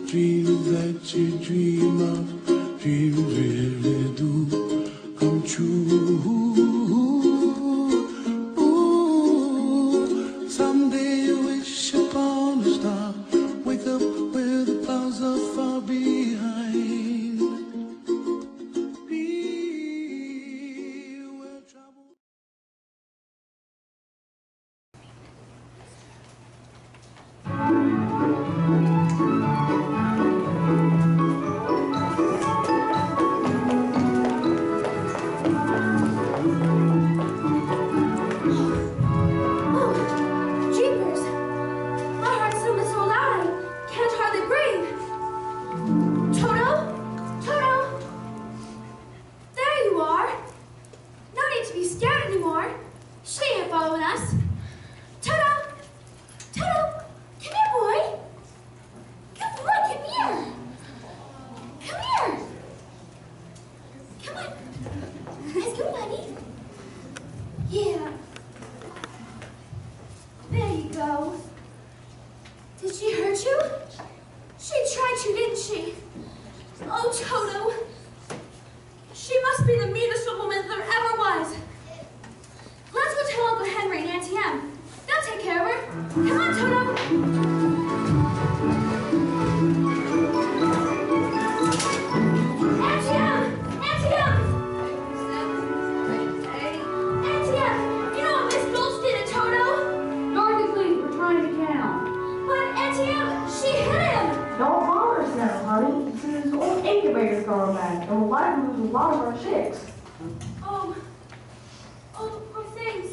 dreams that you dream of, dreams really do come true. Ooh, someday you wish upon a star, wake up where the clouds are far behind. Be where trouble. Poor things.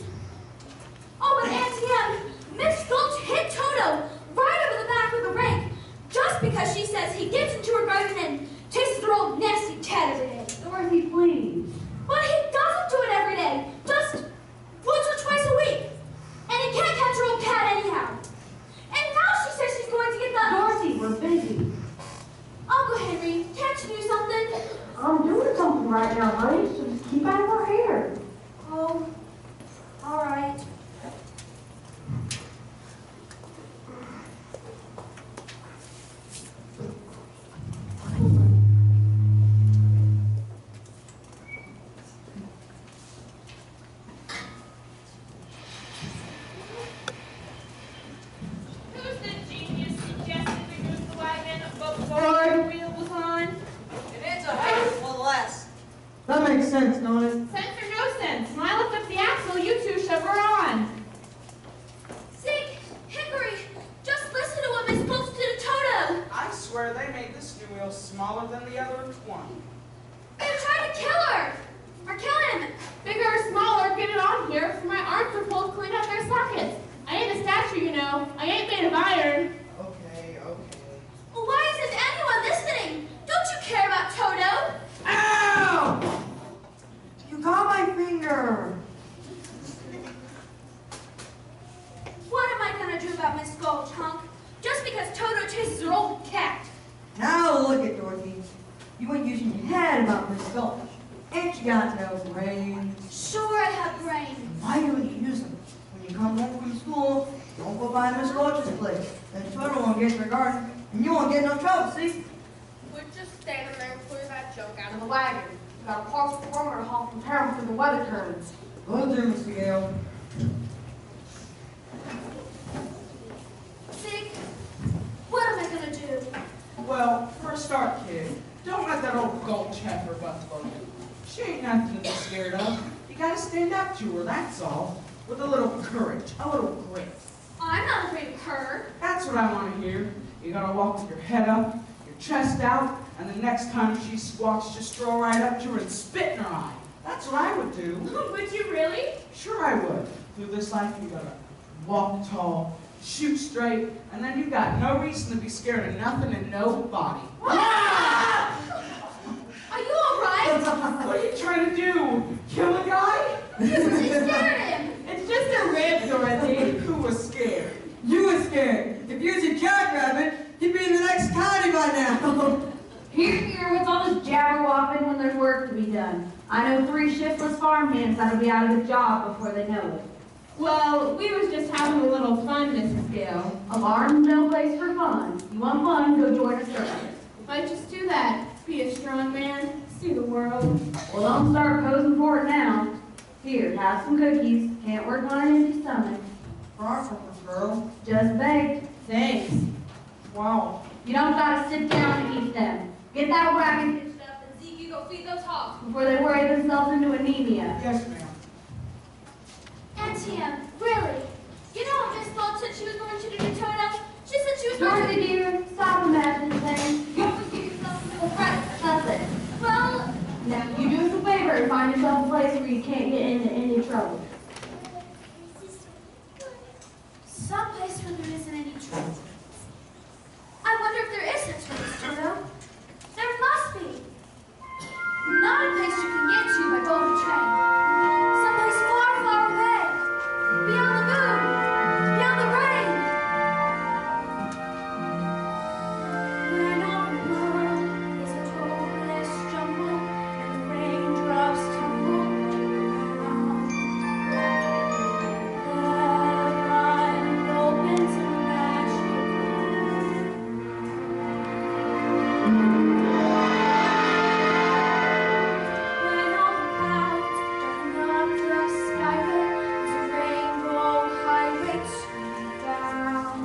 Oh, but Auntie Em, Miss Gulch hit Toto right over the back with a rake just because she says he gets into her garden and chases her old nasty cat every day. Dorothy, please. But he doesn't do it every day, just once or twice a week. And he can't catch her old cat anyhow. And now she says she's going to get the... Dorothy, we're busy. Uncle Henry, can't you do something? I'm doing something right now, honey, so just keep out of her hair. Oh, all right. Who's the genius suggested we move the wagon before the wheel was on? It is a heck of a less. That makes sense, don't it? Sense or no sense? When I lift up the axle, you two shove her on. Zig, Hickory, just listen to what Miss Gulch did to Toto. I swear they made this new wheel smaller than the other 20. They tried to kill her, or kill him. Bigger or smaller, get it on here, for my arms are pulled clean out their sockets. I ain't a statue, you know. I ain't made of iron. Okay. Well, why isn't anyone listening? Don't you care about Toto? Ow! You got my finger. What am I gonna do about Miss Gulch, Hunk? Just because Toto chases her old cat. Now look at Dorothy. You ain't using your head about Miss Gulch. Ain't you got no brains? Sure, I have brains. Why don't you use them? When you come home from school, don't go by Miss Gulch's place. Then Toto won't get in your garden, and you won't get in no trouble, see? We're just standing there and clear that junk out of the wagon. We got a parcel performer to haul from town before the weather turns. Will do, Mr. Gale. Zig, what am I gonna do? Well, for a start, kid, don't let that old Gulch heifer butt you. She ain't nothing to be scared of. You gotta stand up to her, that's all. With a little courage, a little grit. I'm not afraid of her. That's what I want to hear. You gotta walk with your head up, your chest out, and the next time she squawks, just stroll right up to her and spit in her eye. That's what I would do. Would you really? Sure I would. Through this life, you gotta walk tall, shoot straight, and then you got no reason to be scared of nothing and nobody. Are you all right? What are you trying to do? Kill a guy? You really scared him. It's just a rib, Dorothy. Who was scared? You were scared. If you was a jackrabbit, he'd be in the next county by now. Here, what's all this jabber-wopping when there's work to be done? I know 3 shiftless farm hands that'll be out of a job before they know it. Well, we was just having a little fun, Mrs. Gale. A barn's no place for fun. You want fun, go join a circus. Might just do that. Be a strong man, see the world. Well, don't start posing for it now. Here, have some cookies. Can't work on an empty stomach. For our purpose, girl. Just baked. Thanks. Wow. You don't gotta sit down and eat them. Get that wagon Hitched up and Zeke, you go feed those hogs. before they worry themselves into anemia. Yes, ma'am. Auntie Em, really? You know what Miss Gulch said she was going to do to Toto? She said she was going Dorothy, to... dear, stop imagining things. You always give yourself a little credit. That's it. Well, Now, you do us a favor and find yourself a place where you can't get into any trouble. someplace where there isn't any trouble. I wonder if there is such a place, Toto. There must be. Not a place you can get to by boat or train. Someplace far, far away. Beyond the moon. Beyond the rain. When all the world is a hopeless jumble and the raindrops tumble around. The mind opens a magic when all the clouds darken up the skyway, there's a rainbow highway to down.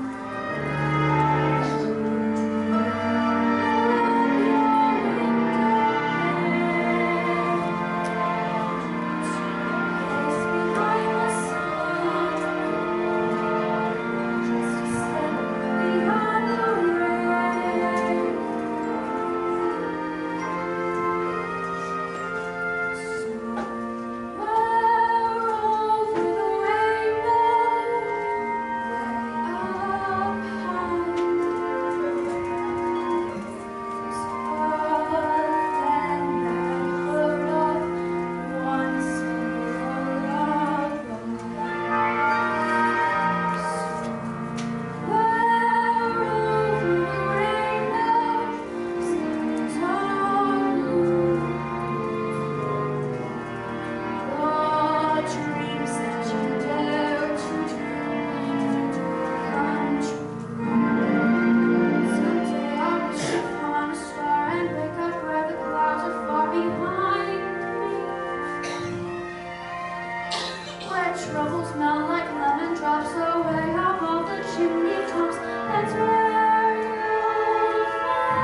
Troubles melt like lemon drops away above the chimney tops. That's where you'll find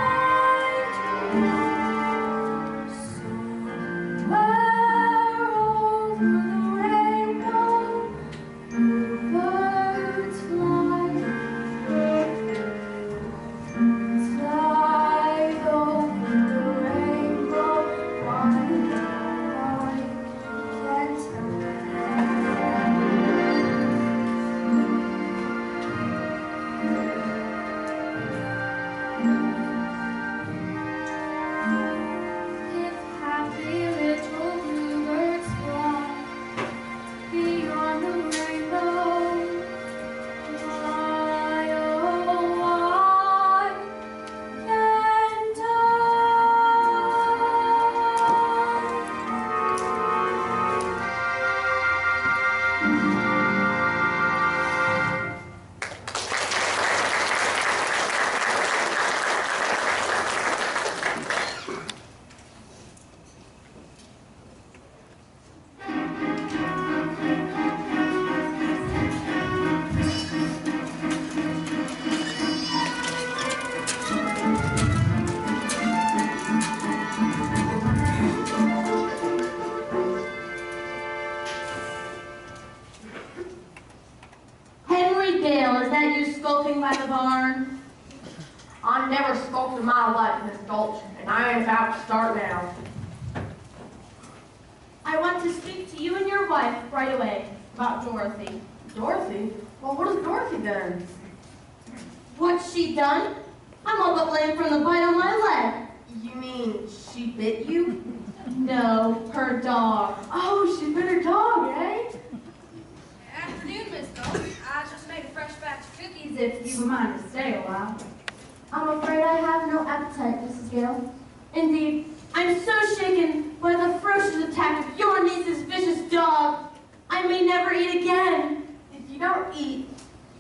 me. Somewhere over the rainbow, birds fly. Birds fly over the rainbow, one by one. If happy little bluebirds fly beyond the rainbow, why, oh, why can't I? Henry Gale, is that you skulking by the barn? I never skulked in my life, Miss Gulch, and I ain't about to start now. I want to speak to you and your wife right away about Dorothy. Dorothy? Well, what has Dorothy done? What's she done? I'm all but lame from the bite on my leg. You mean she bit you? No, her dog. Oh, she bit her dog, eh? Afternoon, Miss Gulch. I just made a fresh batch of cookies. If you mind to stay a while. I'm afraid I have no appetite, Mrs. Gale. Indeed, I'm so shaken by the ferocious attack of your niece's vicious dog, I may never eat again. you don't eat,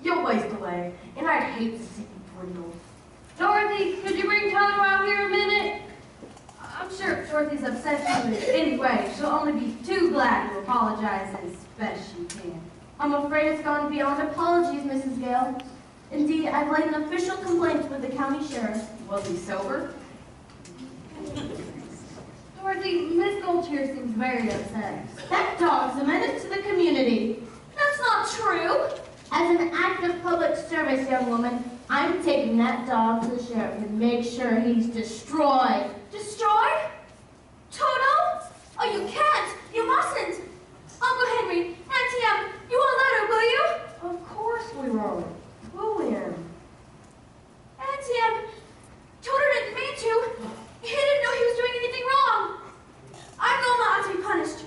you'll waste away, and I'd hate to see you dwindle. Dorothy, could you bring Toto out here a minute? I'm sure if Dorothy's upset with you in any way, she'll only be too glad to apologize as best she can. I'm afraid it's gone beyond apologies, Mrs. Gale. Indeed, I've laid an official complaint with the county sheriff. Was he sober? Dorothy, Miss Gulch here seems very upset. That dog's a menace to the community. That's not true. As an act of public service, young woman, I'm taking that dog to the sheriff and make sure he's destroyed. Destroyed? Toto? Oh, you can't. You mustn't. Uncle Henry, Auntie Em, you won't let her, will you? Of course we won't. Will we? Auntie Em, Toto didn't mean to. He didn't know he was doing anything wrong. I'm not allowed to be punished.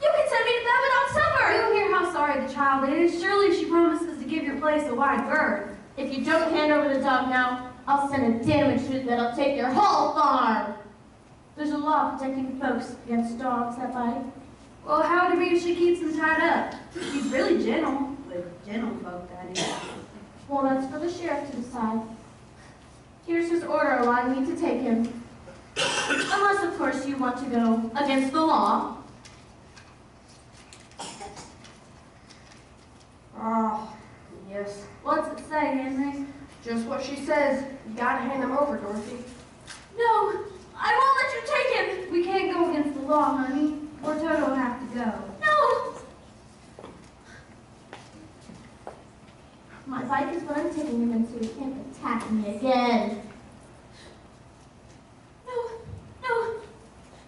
You can send me to bed without supper. You'll hear how sorry the child is. Surely she promises to give your place a wide berth. If you don't hand over the dog now, I'll send a damage suit that'll take your whole farm. There's a law protecting folks against dogs that bite. Well, how would it be if she keeps him tied up? He's really gentle. With gentle folk, that is. Well, that's for the sheriff to decide. Here's his order allowing me to take him. Unless, of course, you want to go against the law. Oh, yes. What's it say, Henry? Just what she says. You gotta hand him over, Dorothy. No, I won't let you take him. We can't go against the law, honey, or Toto will have to go. No. My bike is what I'm taking him in so he can't attack me again. No.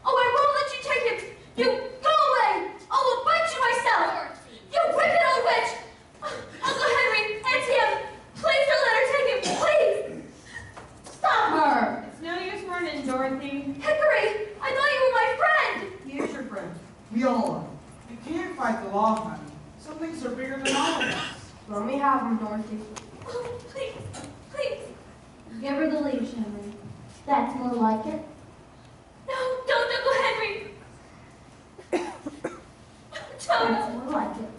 Oh, I won't let you take him. You go away. I will bite you myself. You wicked old witch. Uncle Henry, Auntie Em, please don't let her take him. Please. Stop her! It's no use running, Dorothy. Hickory, I thought you were my friend. He is your friend. We all are. You can't fight the law, honey. Some things are bigger than all of us. Let me have him, Dorothy. Oh, please. Give her the leash, Henry. That's more like it. No, don't, Uncle Henry. That's Toto. more like it.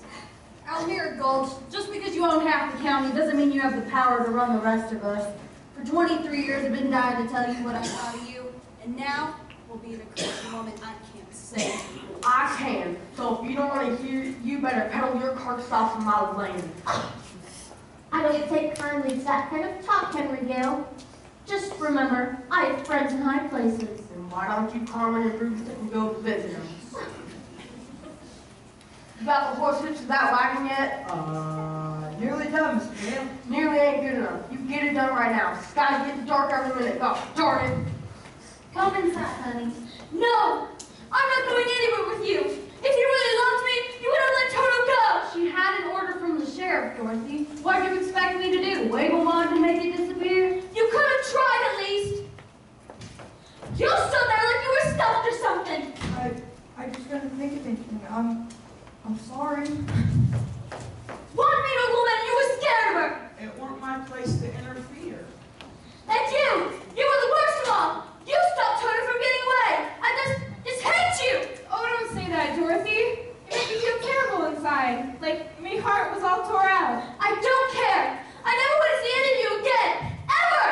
Out here at Gulch, just because you own half the county doesn't mean you have the power to run the rest of us. For 23 years, I've been dying to tell you what I thought of you, and now will be the crazy moment I can't say. I can. So if you don't want to hear, you better pedal your carts off from my lane. I don't take kindly to that kind of talk, Henry Gale. Just remember, I have friends in high places. And why don't you Carmen and Bruce and go visit them? You got the horse hitched to that wagon yet? Nearly done, Mr. Gale. Nearly ain't good enough. You get it done right now. Sky's getting dark every minute. God darn it. Come inside, honey. No! I'm not going anywhere with you. If you really loved me, you would have let Toto go. She had an order from the sheriff, Dorothy. What do you expect me to do? Wave him on to make it disappear? You could have tried at least. You stood there like you were stuffed or something. I just couldn't think of anything. I'm sorry. One mean old woman and you were scared of her. It weren't my place to interfere. And you were the worst of all. You stopped Toto from getting away. I just hate you. Oh, don't say that, Dorothy. It made me feel terrible inside. Like my heart was all tore out. I don't care. I never want to see any of you again. Ever.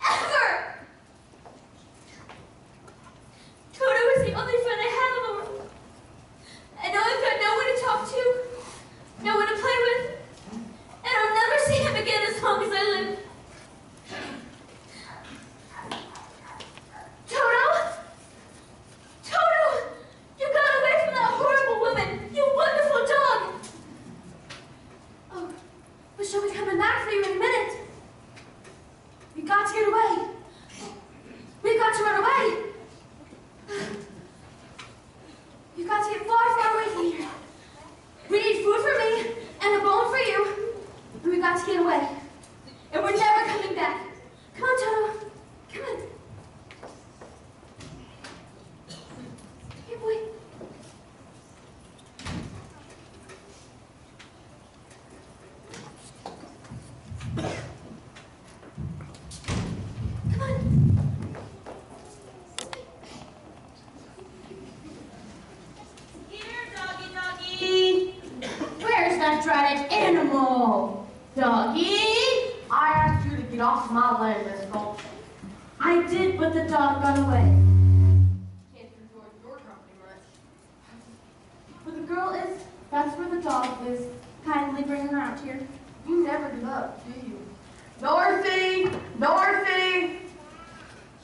Ever. Toto was the only friend I had in the world. I know I've got no one to talk to, no in, Miss Gulch. I did, but the dog got away. Can't enjoy your company much. Where the girl is, that's where the dog is. Kindly bring her out here. You never give up, do you? Dorothy! Dorothy!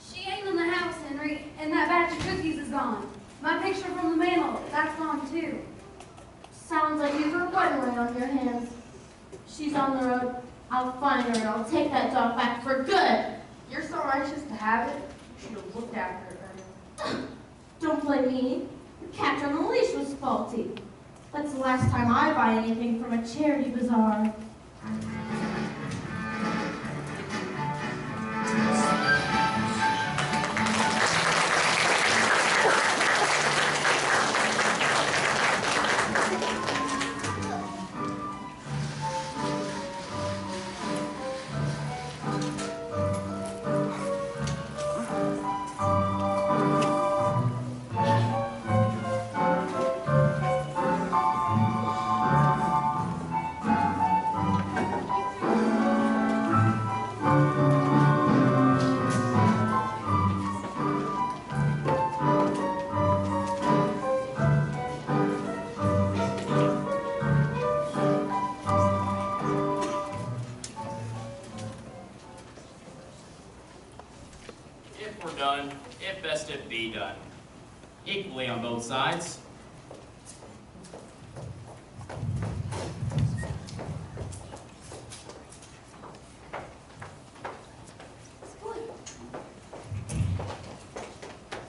She ain't in the house, Henry, and that batch of cookies is gone. My picture from the mantle, that's gone too. Sounds like you've got a wedding ring on your hands. She's on the road. I'll find her and I'll take that dog back for good. You're so anxious to have it, you should have looked after it earlier. Don't blame me. The catch on the leash was faulty. That's the last time I buy anything from a charity bazaar. Done, if best it be done. Equally on both sides.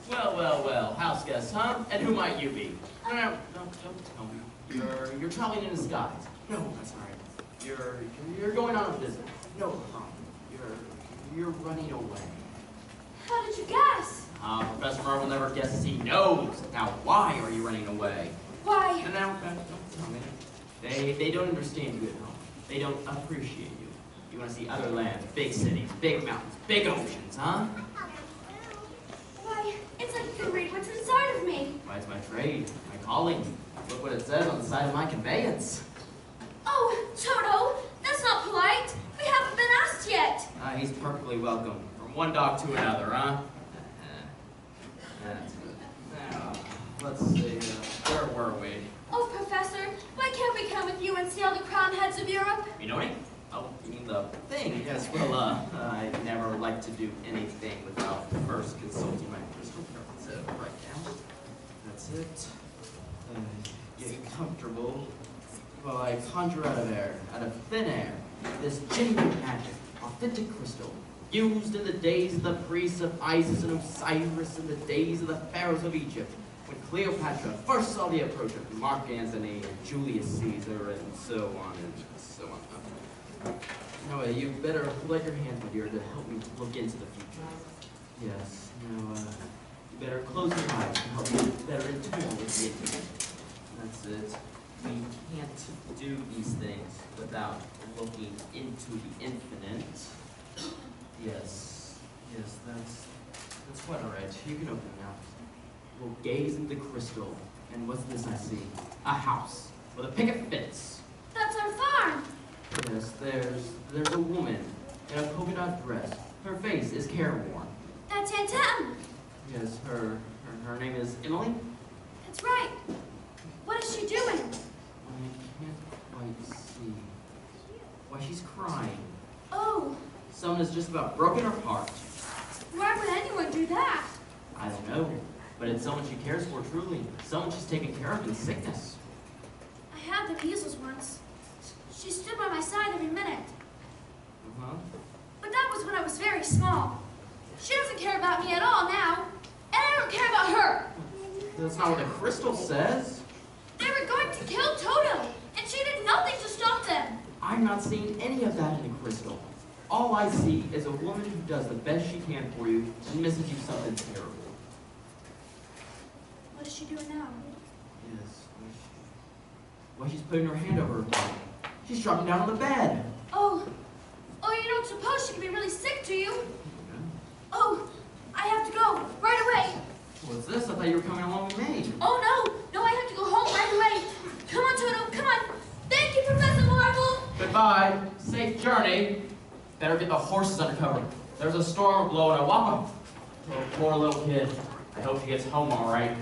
Well, house guest, huh? And who might you be? No, don't tell me. You're traveling in disguise. No, that's all right. You're going on a visit. No, you're running away. How did you guess? Professor Murr will never guess as he knows. Now, why are you running away? Why? No, don't tell me. They don't understand you at home. They don't appreciate you. You want to see other lands, big cities, big mountains, big oceans, huh? Why, it's like you can read what's inside of me. Why, it's my trade, my calling. Look what it says on the side of my conveyance. Oh, Toto, that's not polite. We haven't been asked yet. He's perfectly welcome. From one dog to another, huh? That's good. Now, let's see, where were we? Oh, Professor, why can't we come with you and see all the crown heads of Europe? You know any? Oh, you mean the thing? Yes, well, I never like to do anything without first consulting my crystal cards. Right now. That's it. Get comfortable. Well, I conjure out of thin air, this genuine magic, authentic crystal, used in the days of the priests of Isis and Osiris, in the days of the pharaohs of Egypt, when Cleopatra first saw the approach of Mark Antony and Julius Caesar, and so on and so on. Now, you better let your hand, my dear, to help me look into the future. Yes, now, you better close your eyes to help me better in tune with the infinite. That's it. We can't do these things without looking into the infinite. Yes, that's quite all right. You can open it now. We'll gaze into the crystal, and what's this I see? A house with a picket fence. That's our farm. Yes, there's a woman in a polka dot dress. Her face is careworn. That's Aunt Em. Yes, her name is Emily. That's right. What is she doing? I can't quite see. Why, she's crying. Oh, Someone has just about broken her heart. why would anyone do that? I don't know, but it's someone she cares for truly. Someone she's taken care of in sickness. I had the measles once. She stood by my side every minute. Uh-huh. But that was when I was very small. She doesn't care about me at all now. And I don't care about her. That's not what the crystal says. They were going to kill Toto, and she did nothing to stop them. I'm not seeing any of that in the crystal. All I see is a woman who does the best she can for you and misses you something terrible. What is she doing now? Yes, why, she's putting her hand over her body. She's dropping down on the bed. Oh, you don't suppose she can be really sick, do you? Oh, I have to go, right away. What's this? I thought you were coming along with me. Oh, no, I have to go home right away. Come on, Toto, come on. Thank you, Professor Marvel. Goodbye. Safe journey. Better get the horses under cover. There's a storm blowing. I walk a poor little kid. I hope he gets home all right.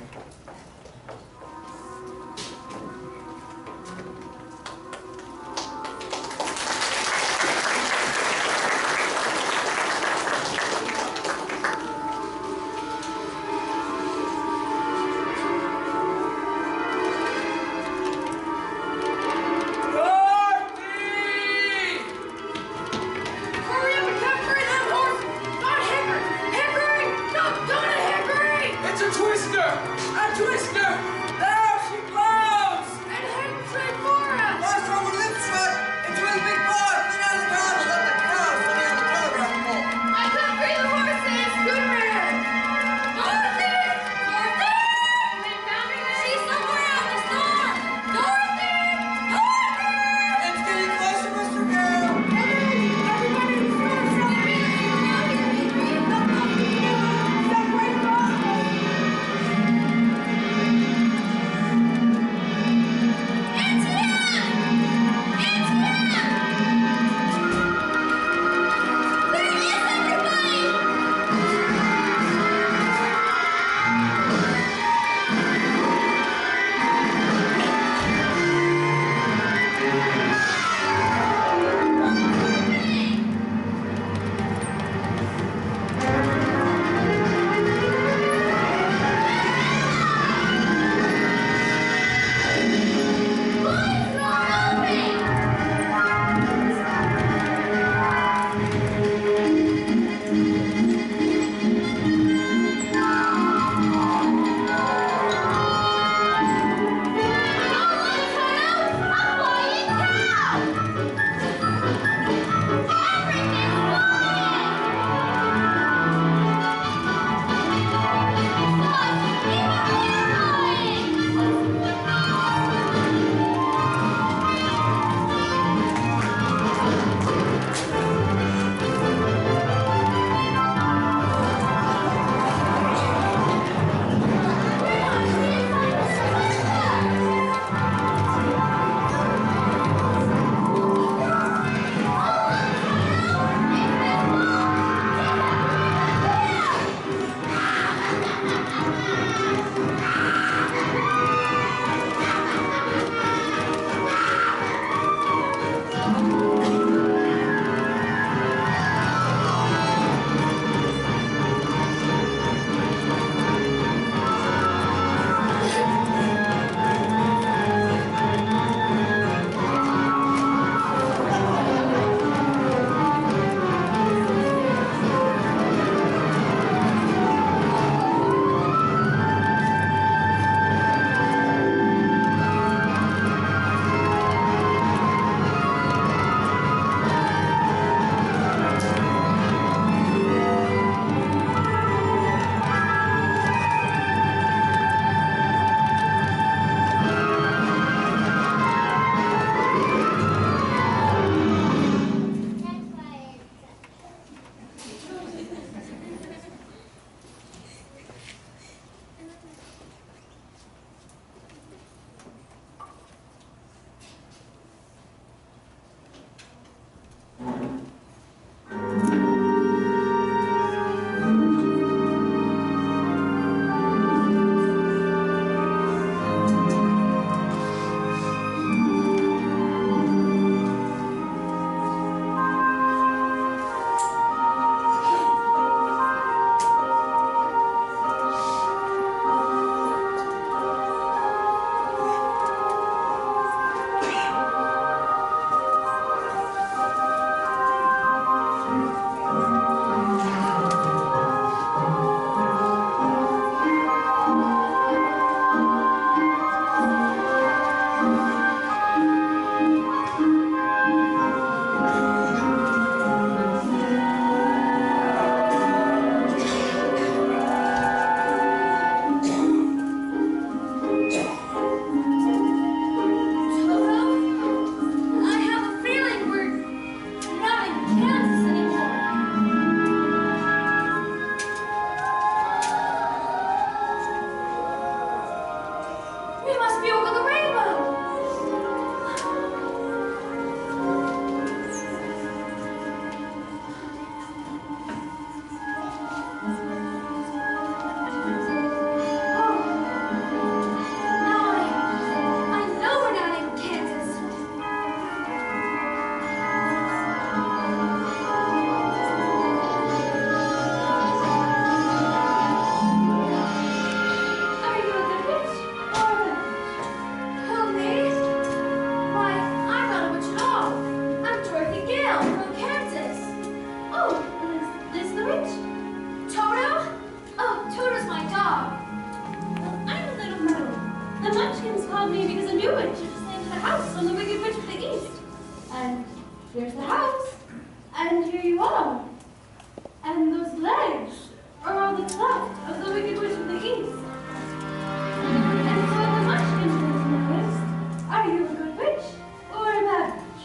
me because a new witch has just landed the house on the Wicked Witch of the East. And here's the house. And here you are. And those legs are all that's left of the Wicked Witch of the East. And so the Munchkins has noticed. Are you a good witch or a bad witch?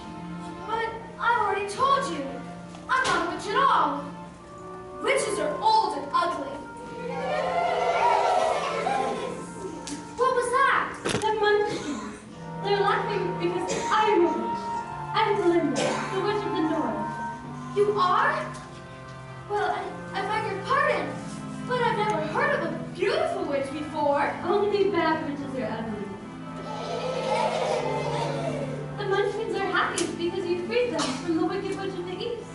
But I already told you, I'm not a witch at all. Witches are old and ugly. What was that? The Munchkins. They're laughing because I am a witch. I'm Belinda, the Witch of the North. You are? Well, I beg your pardon, but I've never heard of a beautiful witch before. Only bad witches are ugly. The Munchkins are happy because you freed them from the Wicked Witch of the East.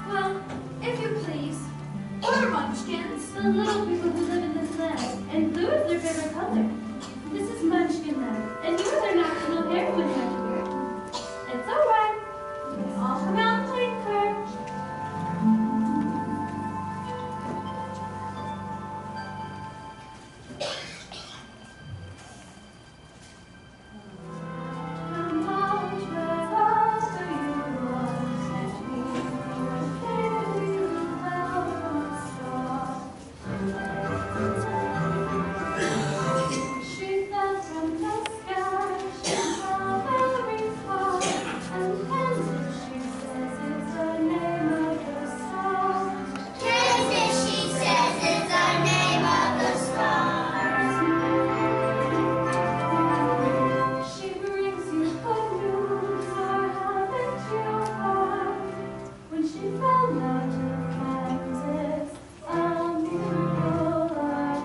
Well, if you please, what are munchkins? The little people who live in this land, and blue is their favorite color. This is Munchkinland, and you are their national heroine every year. It's all right. They all come out and play church. Come out wherever you are, let me hear you welcome star. She fell from the sky, she fell very far, and Kansas, she says, is the name of the song. Kansas, she says, is the name of the stars. She brings you good news, or haven't you heard? When she found out of Kansas, a miracle occurred.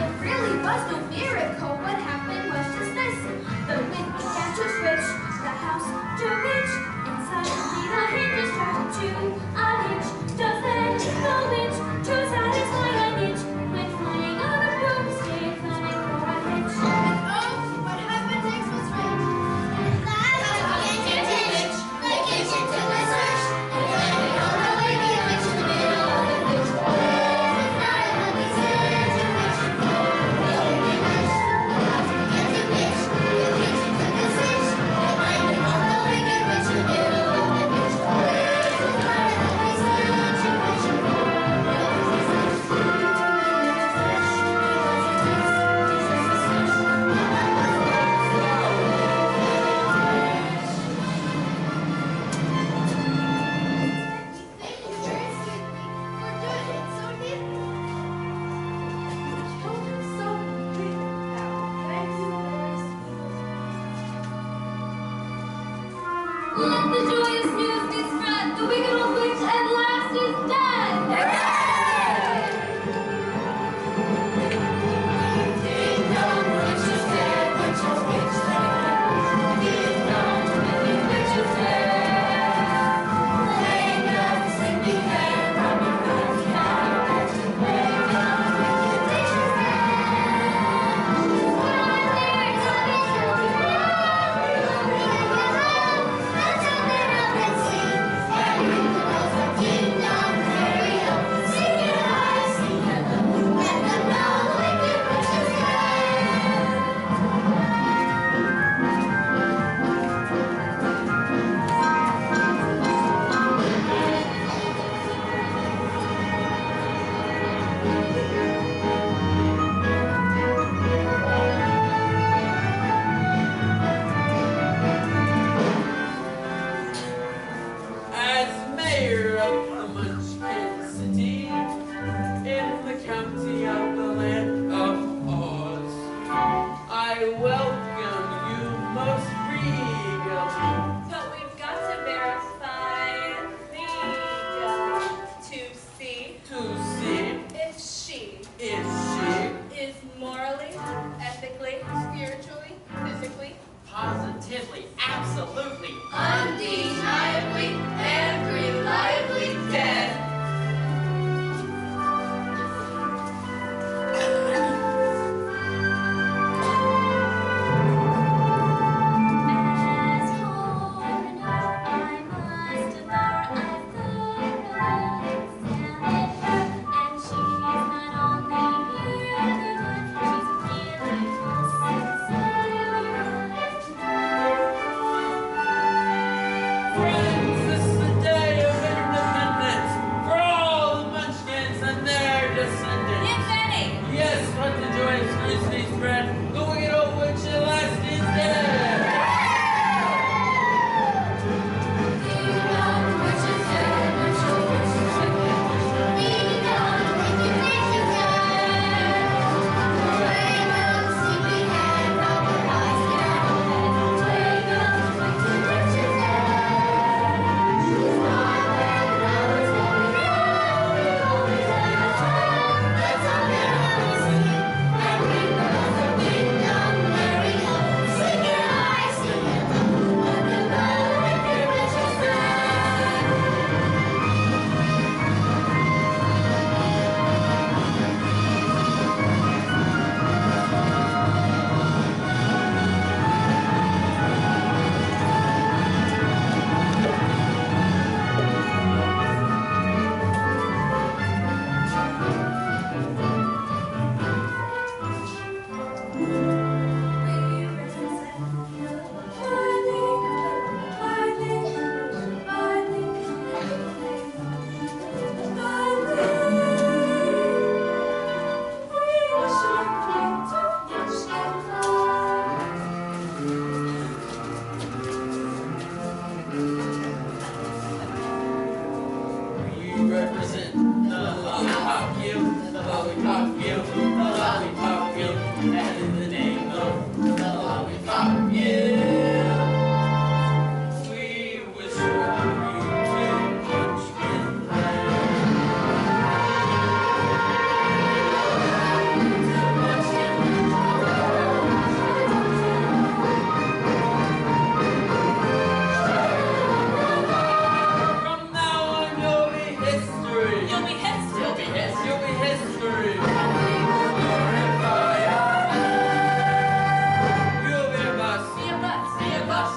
It really was no miracle. What happened was just this. The wind began to switch, the house to pitch, and suddenly the hinges dropped to a hitch. Just then the witch, to satisfy a niche, went flying on a broomstick, running for a hitch. And oh, what happened next was rich. And that's how we get to hitch, the kitchen to the search, and landed on the wicked witch in the middle of the ditch. Let the joyous news be spread, the wicked old witch at last is dead! Ding dong, witch is dead, witch is dead. Ding dong, wicked witch is dead. Laying down the sleeping head, Robin Hood cat. Laying down the wicked witch is dead. represent the lollipop you, the lollipop you, the lollipop you, and in the name of the lollipop you, we wish you to Munchkinland. From now on, you'll be history. You'll be history. You'll be history. You'll be history. You'll be a bus. Be a bus. Be a bus.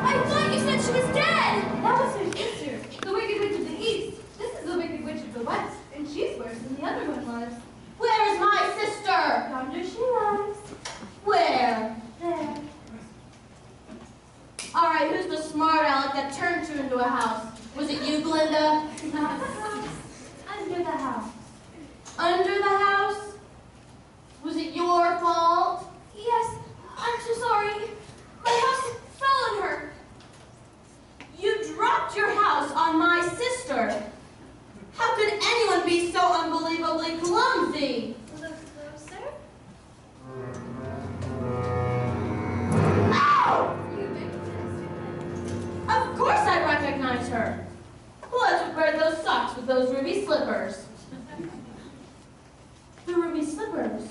I thought you said she was dead. That was her sister, the Wicked Witch of the East. This is the Wicked Witch of the West, and she's worse than the other one was. Where is my sister? Yonder she lies. Where? There. All right, who's the smart aleck that turned you into a house? Was it you, Glinda? Not the house. Under the house. Under the house? Was it your fault? Yes, I'm so sorry. My house fell on her. You dropped your house on my sister. How could anyone be so unbelievably clumsy? Look closer. Ow! You victim. Of course I recognize her. Who else would wear those socks with those ruby slippers? The ruby slippers.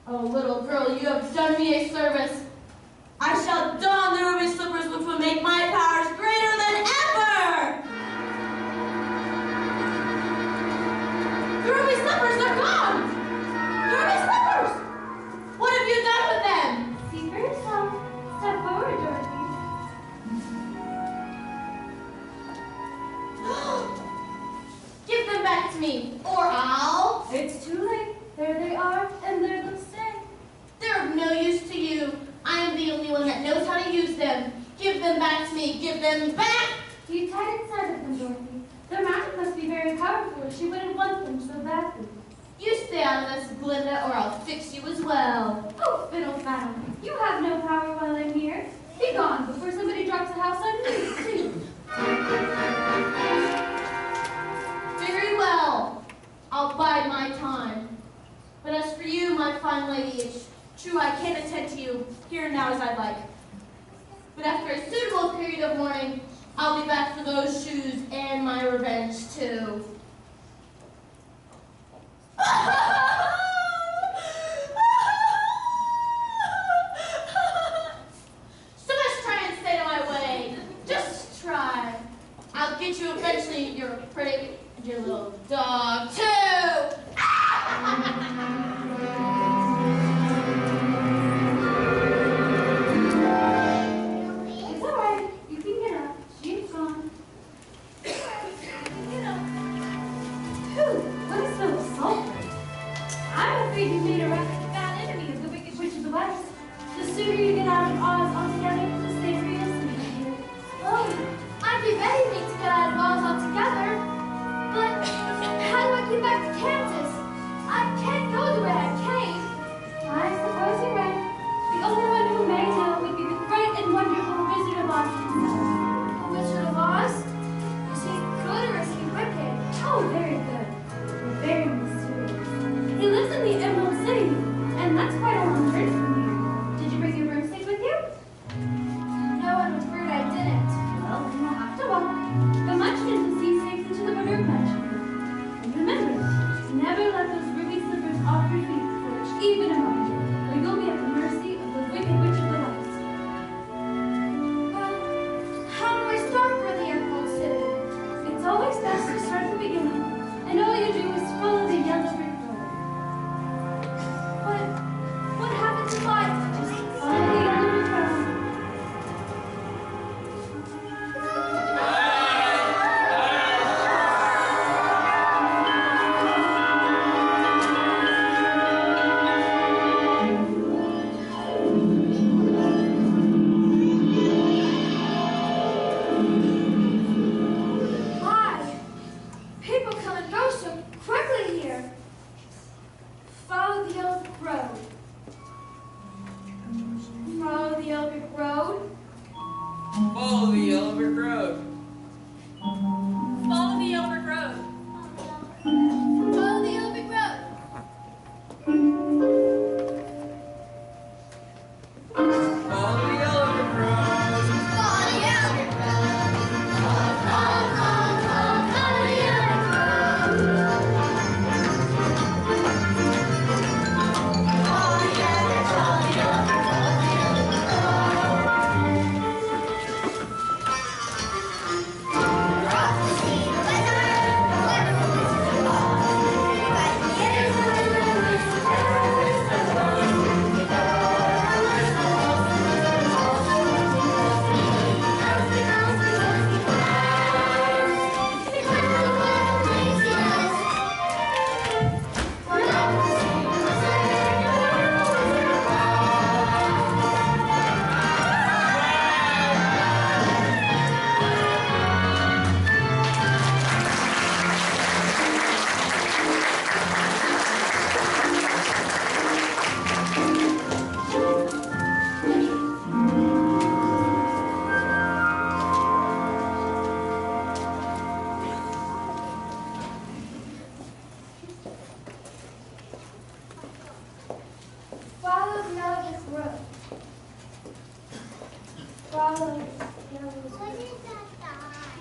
Oh, little girl, you have done me a service. I shall don the ruby slippers which will make my powers greater than ever! The ruby slippers are gone! The ruby slippers! What have you done with them? See for yourself. Step forward, Dorothy. Give them back to me, or I'll... It's too late. There they are, and there they'll stay. They're of no use to you. I am the only one that knows how to use them. Give them back to me. Give them back! You tied inside of them, Dorothy. Their magic must be very powerful, or she wouldn't want them so badly. You stay out of this, Glinda, or I'll fix you as well. Oh, fiddle faddle. You have no power while I'm here. Be gone before somebody drops a house on me, too. Very well. I'll bide my time. But as for you, my fine lady, it's true I can't attend to you here and now as I'd like. But after a suitable period of mourning, I'll be back for those shoes and my revenge, too. So just try and stay out of my way. Just try. I'll get you eventually. You're pretty, your little dog, too. It's all right. You can get up. She's gone. Phew, what is so sultry? I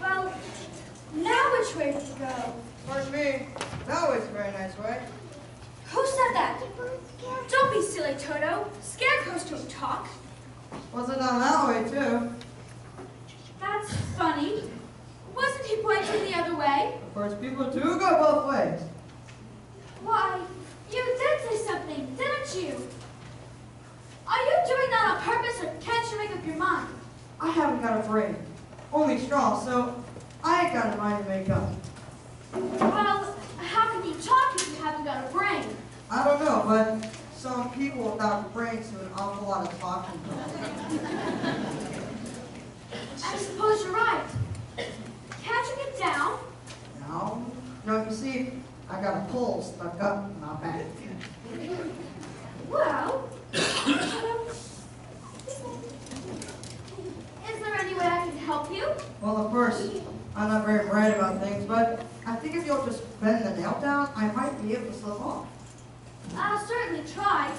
Well, now which way to go? Pardon me. That was a very nice way. Who said that? Don't be silly, Toto. Scarecrows don't talk. Wasn't down that way, too. That's funny. Wasn't he pointing the other way? Of course, people do go both ways. Why, you did say something, didn't you? Are you doing that on purpose, or can't you make up your mind? I haven't got a brain. Only straw, so I ain't got a mind to make up. Well, how can you talk if you haven't got a brain? I don't know, but some people without brains do an awful lot of talking. I suppose you're right. Can't you get down? No. No, you see, I got a pole stuck up in my back. Well, is there any way I can help you? Well, of course, I'm not very bright about things, but I think if you'll just bend the nail down, I might be able to slip off. I'll certainly try.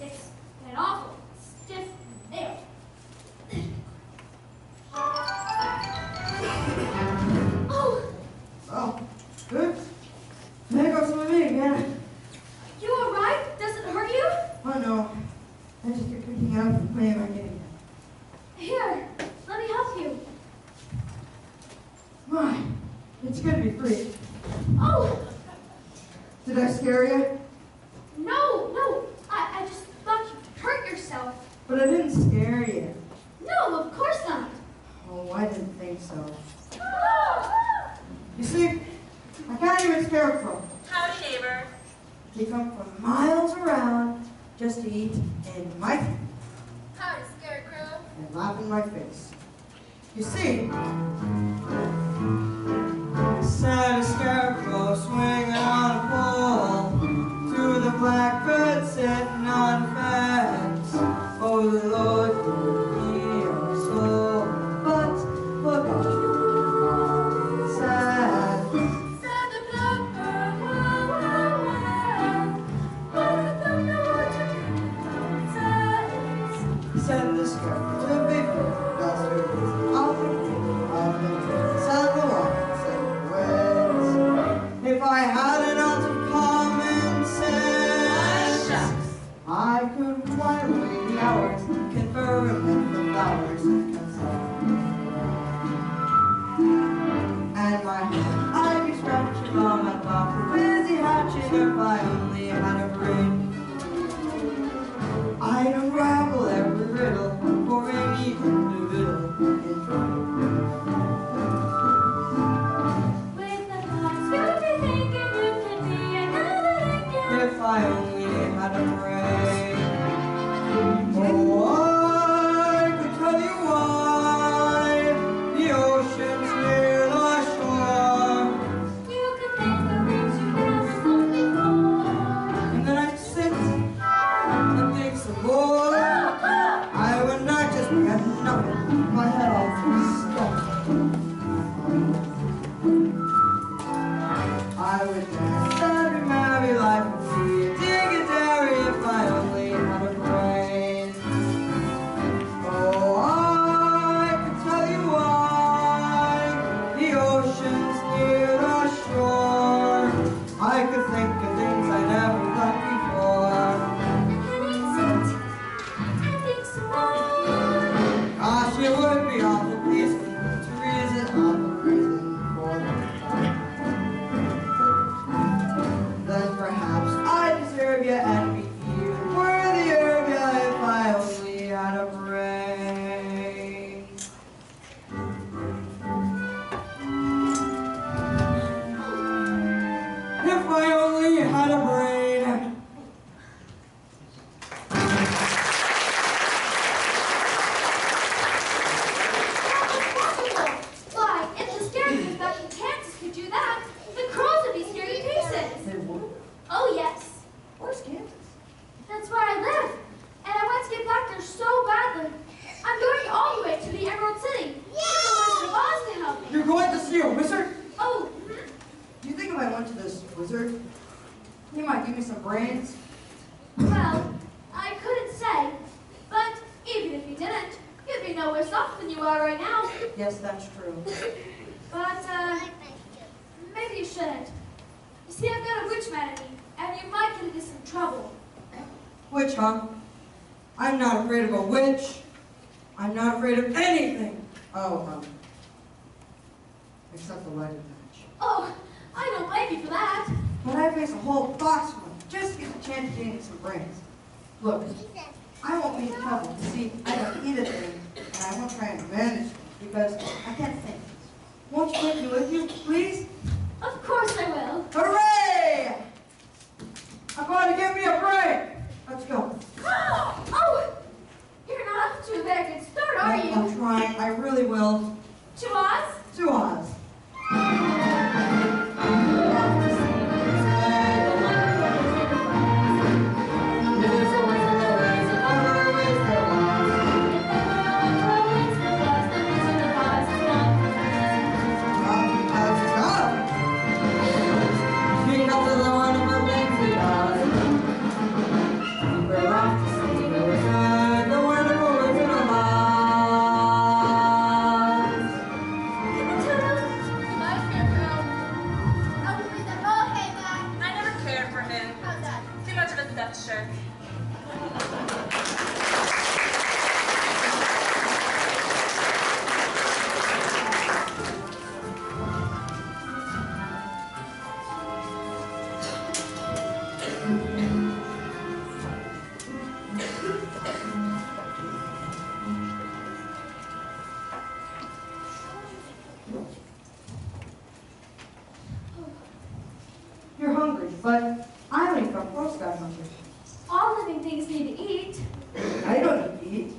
It's an awful stiff nail. Oh! Oh, good. There goes with me again. You all right? Does it hurt you? Oh no, I just keep picking it up and putting it back in. Here, let me help you. My, it's good to be free. Oh! Did I scare you? No. I just thought you'd hurt yourself. But I didn't scare you. No, of course not. Oh, I didn't think so. You see, I can't even scarecrow. Howdy, neighbor. They come from miles around just to eat in my face Howdy, scarecrow. and laugh in my face. You see, sat a scarecrow swinging on a pole to the blackbird sitting on a fence. Oh, the Lord gave me your soul, but forgot. Sad. Said the blackbird, wah, wah, wah. But I don't know what to do. Said, Said the scarecrow to be free. That's true. I'll be sad the one said ways. If I had an ounce of common sense, I could while away the hours, conferring with the flowers and songs. And my hand I'd be scratching on my top, busy hatching if I only had a brain. I'd unravel every riddle for any individual in trouble. with the thoughts you'll be thinking you can be another Lincoln. If I only had a brain. Oh, I could tell you why the ocean's near the shore. You can think of things you never thought before. And then I'd sit and think some more. I would not just be at nothing. My head all stuck. I would dance every merry life would be a dignitary if I only had a brain. Oh, I could tell you why the ocean's near the shore. I could think of things I never thought before. And then I'd sit and think some more. Gosh, it would be awful peaceful to reason on the reason for then perhaps I deserve you and be even worthier of you if I only had a brain. If I only had a brain. Why, if the scarecrows back in Kansas could do that, the crows would be scared to pieces. They would. Oh, yes. Where's Kansas? That's where I live. And I want to get back there so badly. I'm going all the way to the Emerald City. To the Wizard of Oz to help me. You're going to see a wizard? Oh, Do you think if I went to this wizard, he might give me some brains? well, I couldn't say. But even if you didn't, you'd be be no worse off than you are right now. Yes, that's true. But, maybe you shouldn't. You see, I've got a witch mad at me, and you might get into some trouble. Witch, huh? I'm not afraid of a witch. I'm not afraid of anything. Oh, except the lighted match. Oh, I don't blame you for that. But I face a whole box of them just to get the chance to gain some brains. Look, I won't be in trouble. See, I don't eat a thing, and I won't try and manage things because I can't think. Won't you take me with you, please? Of course I will. Hooray! I'm going to give me a break. Let's go. Oh! You're not off to a very good start, are you? I'm trying. I really will. To Oz? To Oz. You're hungry, but I only come close got hungry. All living things need to eat. I don't need to eat.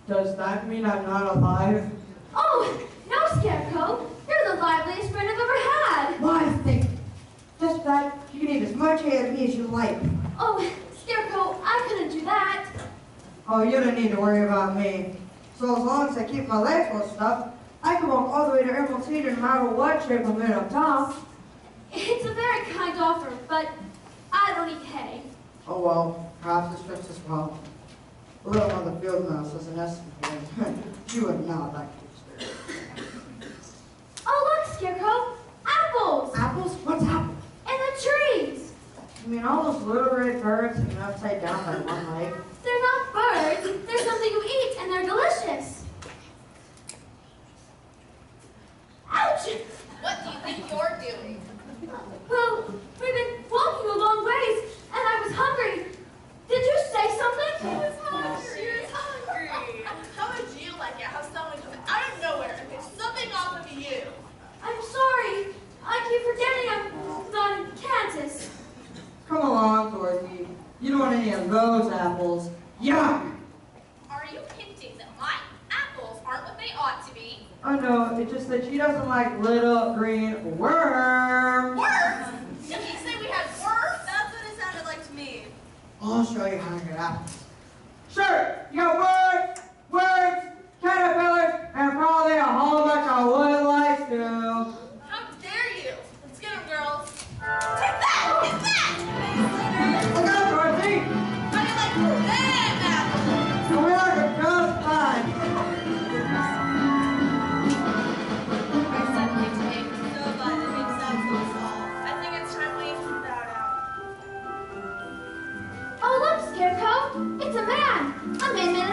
Does that mean I'm not alive? Oh, no, Scarecrow. You're the liveliest friend I've ever had. Why, think. Just that you can eat as much hay of me as you like. Oh, Scarecrow, I couldn't do that. Oh, you don't need to worry about me. So as long as I keep my legs well stuffed, I can walk all the way to Emerald Cedar no matter what shape I'm in up top. It's a very kind offer, but I don't eat hay. Oh well, perhaps it's just as well. The little mother field mouse has an estimate. She would not like to experience. Oh, look, Scarecrow. Apples! Apples? What's apples? In the trees! You mean all those little red birds hanging upside down by one leg? They're not birds. They're something you eat, and they're delicious. Ouch! What do you think you're doing? Well, we've been walking a long ways, and I was hungry. Did you say something? She was hungry. How would you like it? Have someone come out of nowhere and pick something off of you? I'm sorry. I keep forgetting I'm not in Kansas. Come along, Dorothy. You don't want any of those apples. Yuck! Are you hinting that my apples aren't what they ought to be? Oh no, it's just that she doesn't like little green worms. Worms? Did you say we had worms? That's what it sounded like to me. I'll show you how to get apples. Sure, you got worms, caterpillars, and probably a whole bunch of wood lice too. How dare you? Let's get them, girls. Take that! Take that! Look out, Dorothy! How do you like them apples? And we are just fine. I suddenly take so glad it makes sense to us all. I think it's time we bowed out. Oh, look, Scarecrow. It's a man. A man in an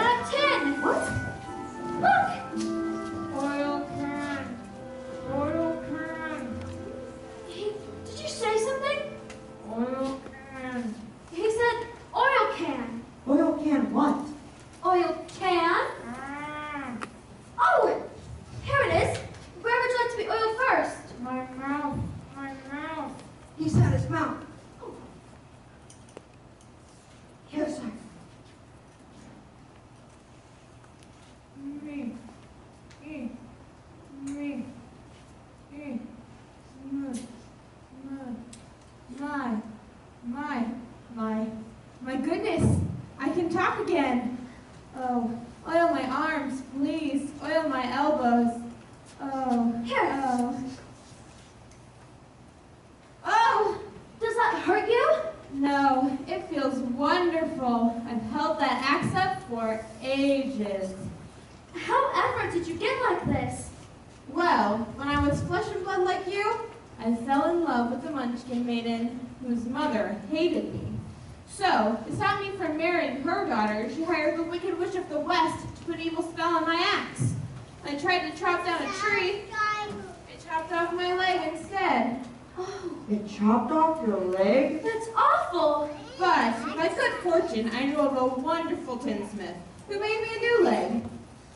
for ages. However did you get like this? Well, when I was flesh and blood like you, I fell in love with the Munchkin maiden, whose mother hated me. So, to stop me from marrying her daughter, she hired the Wicked Witch of the West to put an evil spell on my axe. When I tried to chop down a tree, it chopped off my leg instead. Oh, It chopped off your leg? that's awful. But, by good fortune, I knew of a wonderful tinsmith who made me a new leg,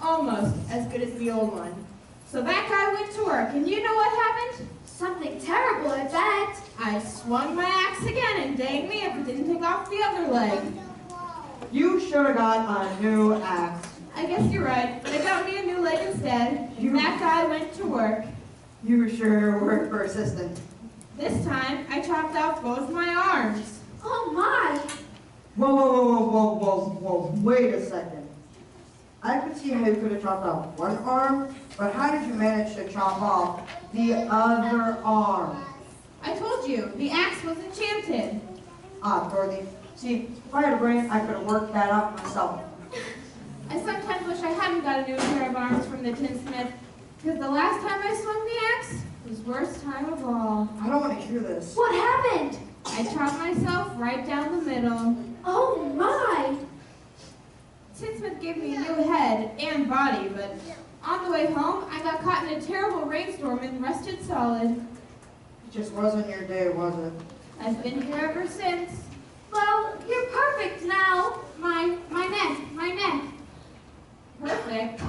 almost as good as the old one. So that guy went to work, and you know what happened? Something terrible, I bet. I swung my axe again, and dang me if it didn't take off the other leg. You should have got a new axe. I guess you're right, but I got me a new leg instead, and that guy went to work. You sure were persistent. This time, I chopped off both my arms. Oh my. Whoa, wait a second. I could see how you could have chopped off one arm, but how did you manage to chop off the other arm? I told you, the axe was enchanted. Ah, Dorothy. See, if I had a brain, I could have worked that out myself. I sometimes wish I hadn't got a new pair of arms from the tinsmith, because the last time I swung the axe was worst time of all. I don't want to hear this. What happened? I chopped myself right down the middle. Oh my. Tinsmith gave me a new head and body, but on the way home, I got caught in a terrible rainstorm and rested solid. It just wasn't your day, was it? I've been here ever since. Well, you're perfect now. My neck. Perfect?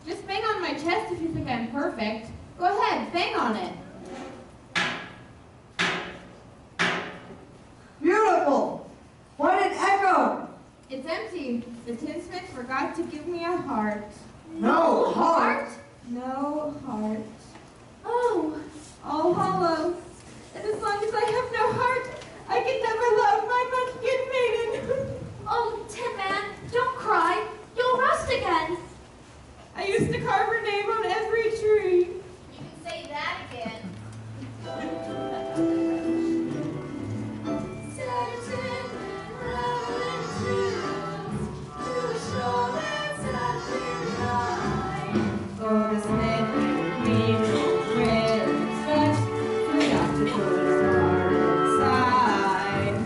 Just bang on my chest if you think I'm perfect. Go ahead, bang on it. Beautiful! What an echo! It's empty. The tinsmith forgot to give me a heart. No heart? No heart. Oh. All hollow. And as long as I have no heart, I can never love my Munchkin maiden. Oh, Tin Man, don't cry. You'll rust again. I used to carve her name on every tree. You can say that again. Oh, the smith made me with such forgot to put his heart inside.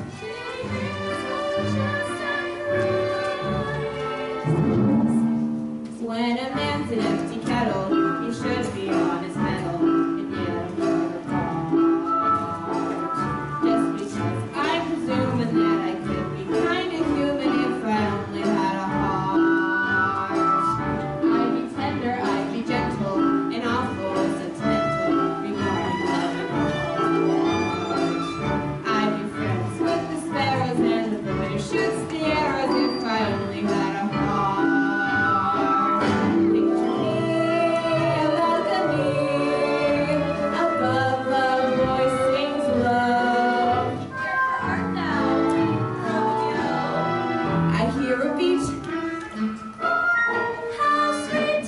When a man's an empty kettle, he should be on his mettle, and yet he never thought. Just because I'm presuming that I could be kind of human if I only had a heart. I'd be tender, I'd be gentle, and awful sentimental regarding love and heart. I'd be friends with the sparrows and the bird who shoots the arrows if I only had a heart.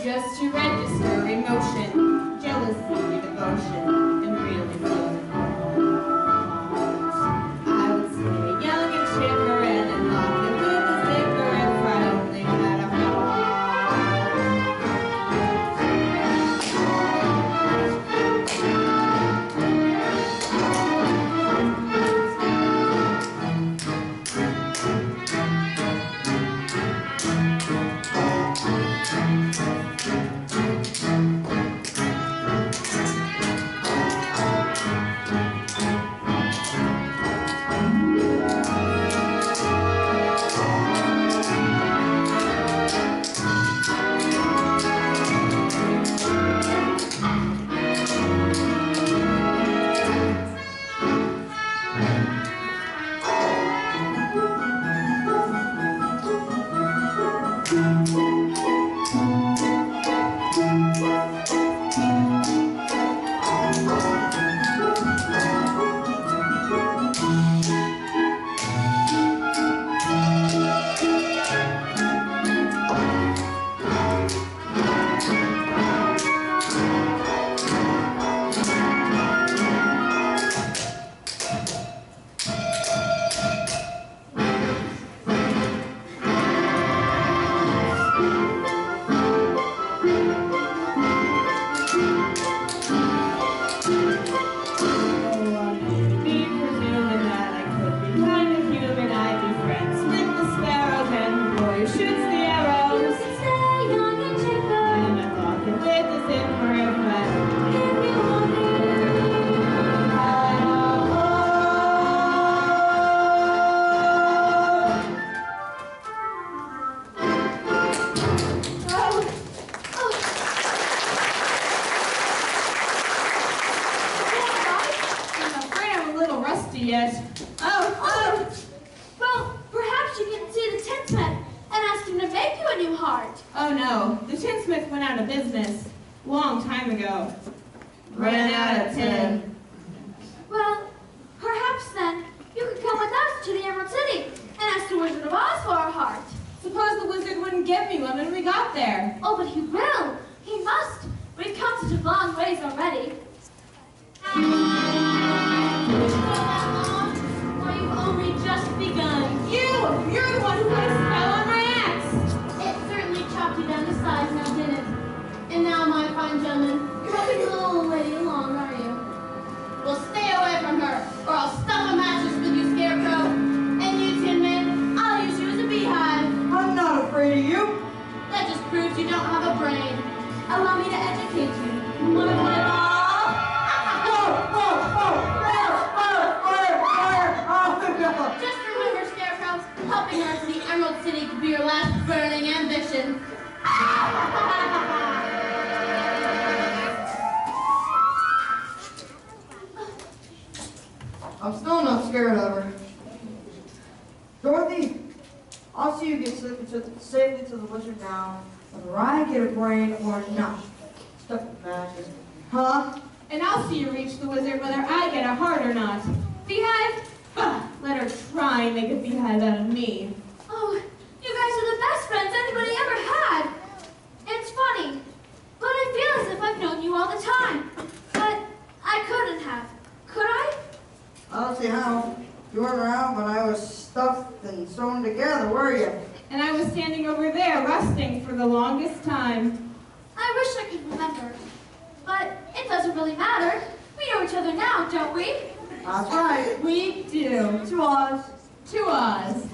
Just to register emotion, jealousy, devotion, and really feel the heart. I would stay young and chipper and then lock it with a zipper if I only had a yet. Oh! Well, perhaps you can see the tinsmith and ask him to make you a new heart. Oh no, the tinsmith went out of business. Long time ago. Ran out of tin. Well, perhaps then you could come with us to the Emerald City and ask the Wizard of Oz for a heart. Suppose the wizard wouldn't give me one when we got there. Oh, but he will. He must. We've come such a long ways already. Why, you've only just begun. You're the one who put a spell on my axe. It certainly chopped you down to size now, didn't it? And now, my fine gentleman, you're helping the little lady along, are you? Well, stay away from her, or I'll stuff a mattress with you, Scarecrow. And you, Tin Man, I'll use you as a beehive. I'm not afraid of you. That just proves you don't have a brain. Allow me to educate you. Wanna play ball? Just remember, Scarecrow, helping her to the Emerald City could be your last burning ambition. I'm still not scared of her. Dorothy, I'll see you get safely to the wizard now, whether I get a brain or not. Stuff with matches. Huh? And I'll see you reach the wizard whether I get a heart or not. Beehive? Bah, let her try and make a beehive out of me. Oh, you guys are the best friends anybody ever had. It's funny, but I feel as if I've known you all the time. But I couldn't have. Could I? I don't see how. You weren't around when I was stuffed and sewn together, were you? And I was standing over there, rusting for the longest time. I wish I could remember. But it doesn't really matter. We know each other now, don't we? That's right. We do. To us. To us.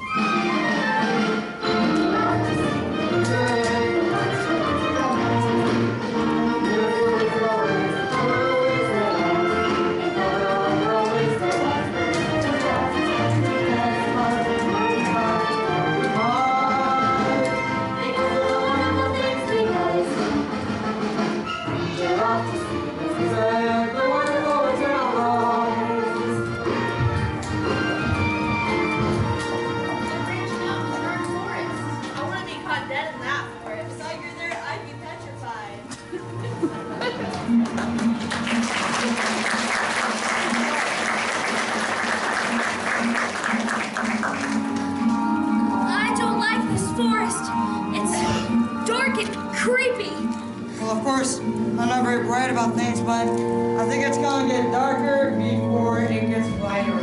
I'm not very bright about things, but I think it's gonna get darker before it gets lighter.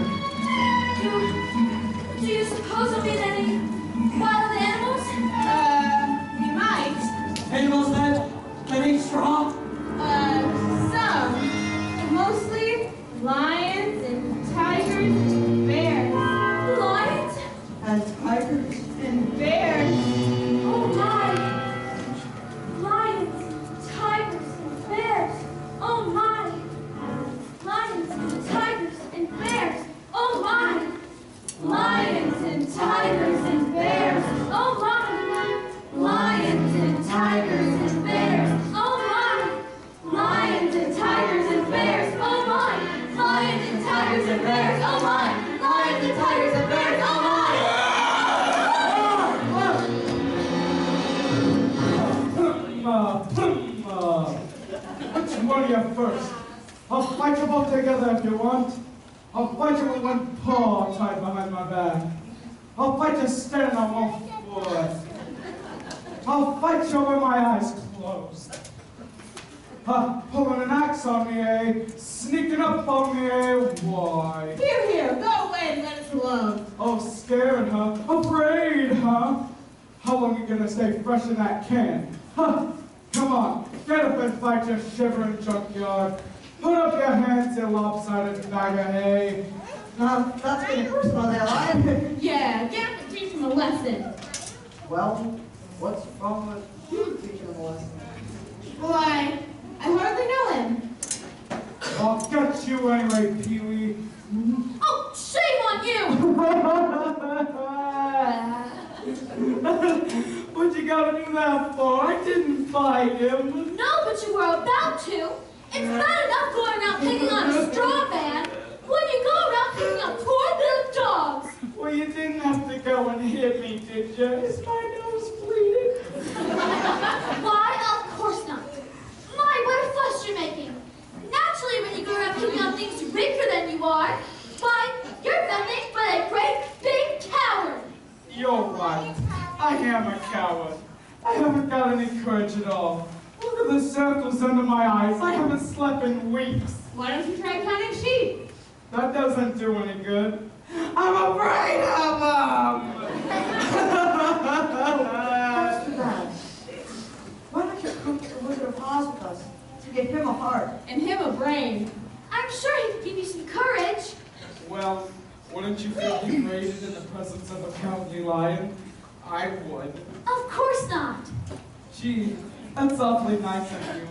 Do you suppose there'll be any wild animals? We might. Animals that ain't strong? Some. Mostly lions and tigers and bears. Lions? And tigers? And bears. Oh my! Lions, tigers, and bears. Oh my! Lions, tigers, and bears. Oh my! Lions and tigers and bears. Oh my! Lions and tigers and bears. Oh my! Lions and tigers and bears. Oh my! Lions and tigers and bears. Oh my! Lions and tigers and bears. Oh my! Which one of you first? I'll fight you both together if you want. I'll fight you with one paw tied behind my back. I'll fight you standing on one foot. I'll fight you with my eyes closed. Pulling an axe on me, eh? Sneaking up on me, eh? Why? Here, go away and let us alone. Oh, scared, huh? Afraid, huh? How long you gonna stay fresh in that can? Huh? Come on, get up and fight your shivering junkyard. Put up your hands, you lopsided bag of hay. That's getting personal there, Lion. Yeah, get up and teach him a lesson. Well, what's wrong with you teaching him a lesson? Why, I hardly know him. I'll get you anyway, Pee-wee. Oh, shame on you! What you gotta do that for? I didn't fight him. No, but you were about to. It's bad enough going around picking on a straw man. When you go around picking up poor little dogs. Well, you didn't have to go and hit me, did you? Is my nose bleeding? Why, of course not. My, what a fuss you're making. Naturally, when you go around picking up things weaker than you are, why, you're nothing but a great big coward. You're right. I am a coward. I haven't got any courage at all. Look at the circles under my eyes. I haven't slept in weeks. Why don't you try counting sheep? That doesn't do any good. I'm afraid of them! That's too bad. Why don't you come to the Wizard of Oz with us to give him a heart? And him a brain. I'm sure he could give you some courage. Well, wouldn't you feel degraded in the presence of a cowardly lion? I would. Of course not. Gee, that's awfully nice of you.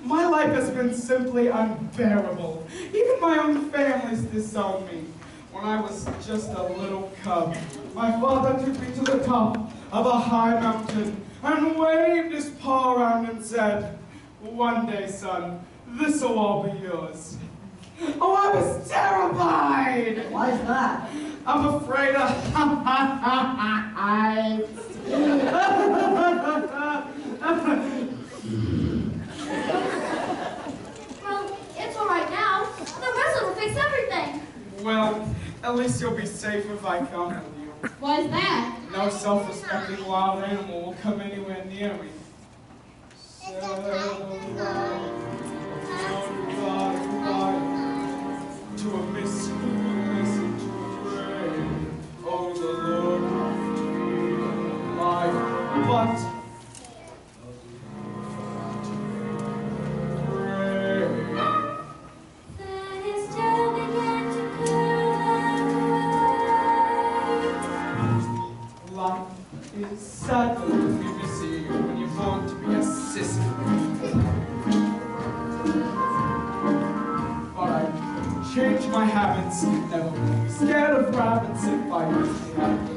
My life has been simply unbearable. Even my own family's disowned me. When I was just a little cub, my father took me to the top of a high mountain and waved his paw around and said, "One day, son, this'll all be yours." Oh, I was terrified! Why is that? I'm afraid of Well, it's all right now. The wizard will fix everything. Well, at least you'll be safe if I come with you. Why's that? No self-respecting wild animal will come anywhere near me. To a miss who will listen to pray. Oh, the Lord my but Then his tail began to curl. life is sad to be missing when you're born to be a sister. But I changed my habits, never be scared of rabbits if I really have to.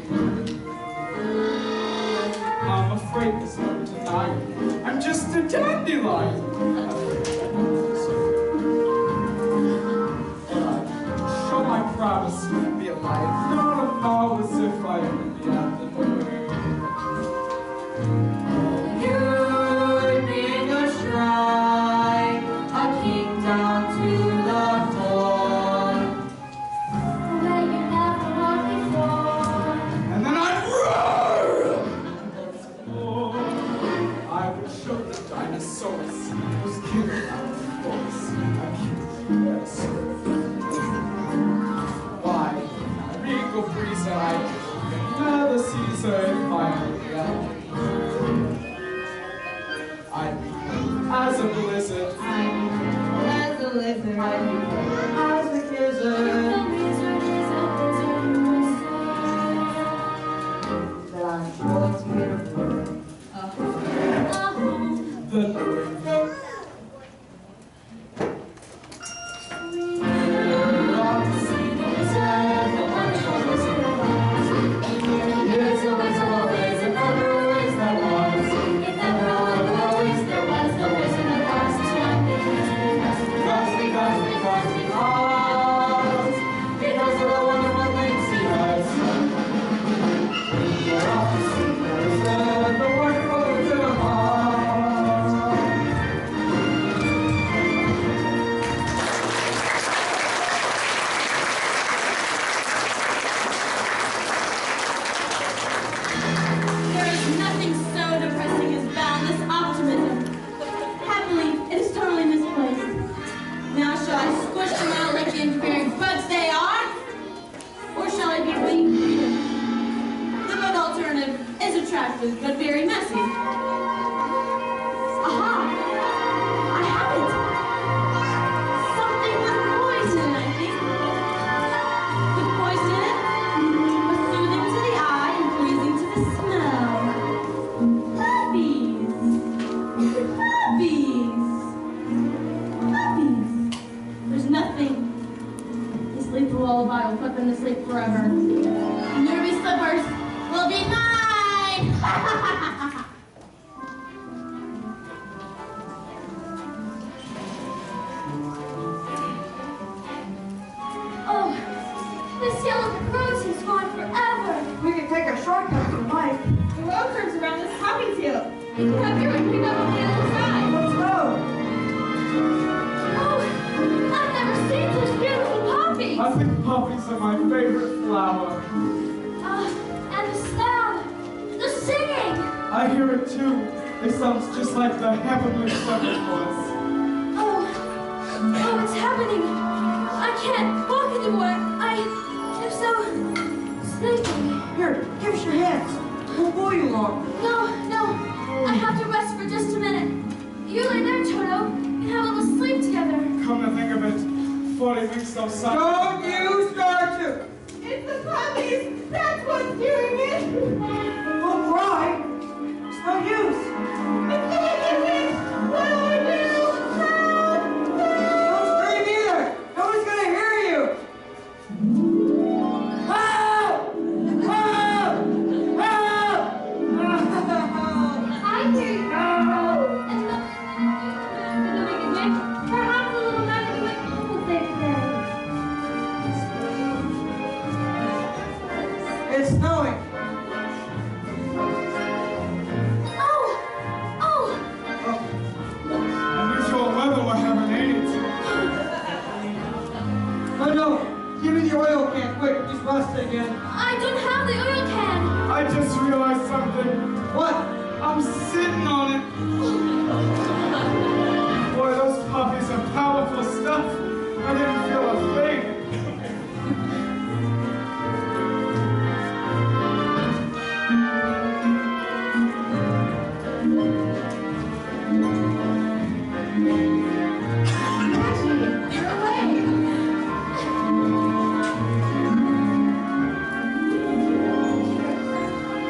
I'm afraid there's no denying. I'm just a dandelion. But I show my prowess, be a lion, not a mouse if I really have to. You'd bring a shrine, a king down to the floor. Where you never walked before. And then I'd roar! I would show the dinosaurs who's killed out of the forest. I killed dinosaurs. Why? A regal breeze I can never see so if I only had. I'd be as a blizzard. As a lizard, as a gizzard, The wizard is a wizard who will say, that I'm sure it's beautiful. "Oh, The Lord. we want to see the wizard, the wonderful wizard of Oz. Here's a wizard always, and never always there was. If ever always there was no wizard of Oz, it's one thing Because of the wonderful things he does. We're off to see the wonderful wizard of Oz. There is nothing so depressing as boundless optimism. Happily, it is totally misplaced. Now shall I squish them out like the interfering bugs they are? Or shall I be winged freedom? The bug alternative is attractive, but very messy. Aha! I have it! Something with poison, I think. With poison in it, but soothing to the eye and pleasing to the smell. Puppies! Puppies! Puppies! There's nothing. They sleep the lullaby will put them to sleep forever. And your slippers will be mine! You can have your cream up on the other side. Let's go. Oh, I've never seen such beautiful poppies. I think poppies are my favorite flower. And the sound, the singing. I hear it too. It sounds just like the heavenly summer voice. Oh, it's happening. I can't walk anymore. I am so sleepy. Here, give us your hands. We'll pull you along. No, I have to rest for just a minute. You lay there, Toto, and have a little sleep together. Come to think of it, 40 weeks no sun. Don't you start to. It's the puppies! That's what's doing it! We'll cry. It's no use. It's gonna get me! What do I do? Don't scream either. Nobody's gonna hear you. Help! Help! Help! I hear you. And perhaps a little magic will save the day. It's snowing. Unusual weather we're having, ain't it? Oh no. Give me the oil can, quick. Just rust it again. I don't have the oil can. I just realized something. What? I'm sitting on it. Boy, those puppies are powerful stuff. I didn't feel a thing.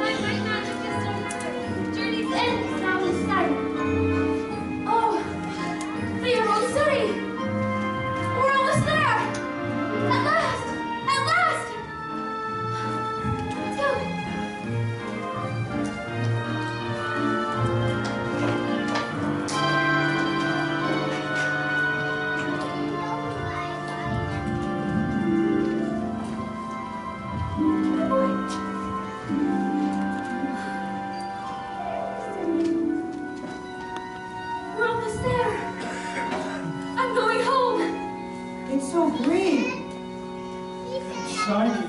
My magic system. Journey's end is now in sight. Oh, the Emerald City. We're almost there. At last. At last. Let's go. We're almost there. I'm going home. It's so green. Shiny.